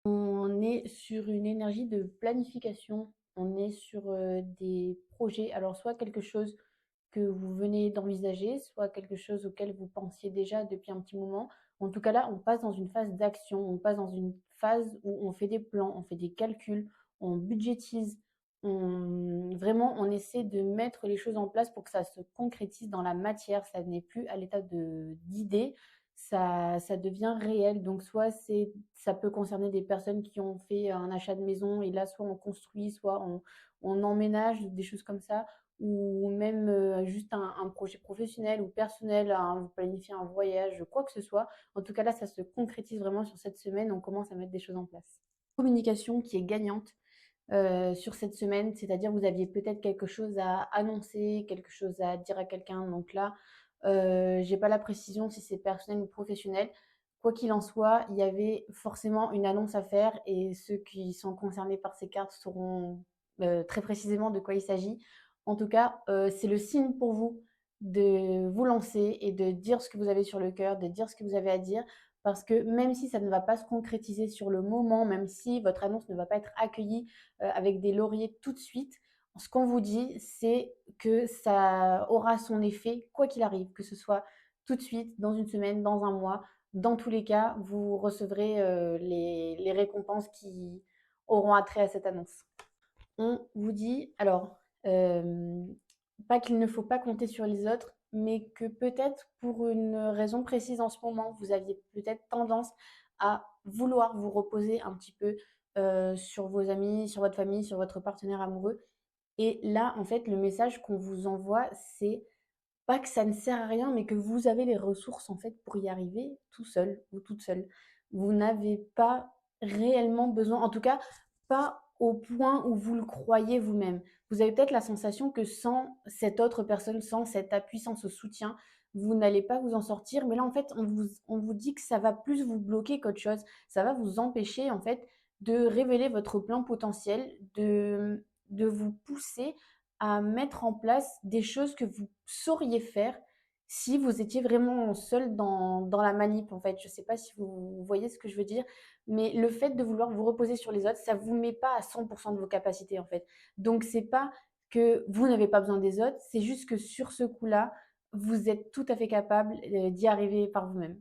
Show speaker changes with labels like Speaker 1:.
Speaker 1: On est sur une énergie de planification, on est sur, des projets. Alors soit quelque chose que vous venez d'envisager, soit quelque chose auquel vous pensiez déjà depuis un petit moment. En tout cas là, on passe dans une phase d'action, on passe dans une phase où on fait des plans, on fait des calculs, on budgétise, on essaie de mettre les choses en place pour que ça se concrétise dans la matière. Ça n'est plus à l'état de d'idée, ça devient réel. Donc soit ça peut concerner des personnes qui ont fait un achat de maison et là, soit on construit, soit on emménage, des choses comme ça, ou même juste un projet professionnel ou personnel, vous planifiez un voyage, quoi que ce soit. En tout cas, là, ça se concrétise vraiment sur cette semaine. On commence à mettre des choses en place. Communication qui est gagnante sur cette semaine, c'est-à-dire vous aviez peut-être quelque chose à annoncer, quelque chose à dire à quelqu'un. Donc là, j'ai pas la précision si c'est personnel ou professionnel. Quoi qu'il en soit, il y avait forcément une annonce à faire et ceux qui sont concernés par ces cartes sauront très précisément de quoi il s'agit. En tout cas, c'est le signe pour vous de vous lancer et de dire ce que vous avez sur le cœur, de dire ce que vous avez à dire, parce que même si ça ne va pas se concrétiser sur le moment, même si votre annonce ne va pas être accueillie avec des lauriers tout de suite, ce qu'on vous dit, c'est que ça aura son effet quoi qu'il arrive, que ce soit tout de suite, dans une semaine, dans un mois. Dans tous les cas, vous recevrez les récompenses qui auront attrait à cette annonce. On vous dit, alors, pas qu'il ne faut pas compter sur les autres, mais que peut-être pour une raison précise en ce moment, vous aviez peut-être tendance à vouloir vous reposer un petit peu sur vos amis, sur votre famille, sur votre partenaire amoureux. Et là, en fait, le message qu'on vous envoie, c'est pas que ça ne sert à rien, mais que vous avez les ressources en fait pour y arriver tout seul ou toute seule. Vous n'avez pas réellement besoin, en tout cas, pas au point où vous le croyez vous-même. Vous avez peut-être la sensation que sans cette autre personne, sans cet appui, sans ce soutien, vous n'allez pas vous en sortir. Mais là, en fait, on vous dit que ça va plus vous bloquer qu'autre chose. Ça va vous empêcher, en fait, de révéler votre plein potentiel, de vous pousser à mettre en place des choses que vous sauriez faire si vous étiez vraiment seul dans la manip, en fait. Je ne sais pas si vous voyez ce que je veux dire, mais le fait de vouloir vous reposer sur les autres, ça ne vous met pas à 100% de vos capacités, en fait. Donc, c'est pas que vous n'avez pas besoin des autres, c'est juste que sur ce coup-là, vous êtes tout à fait capable d'y arriver par vous-même.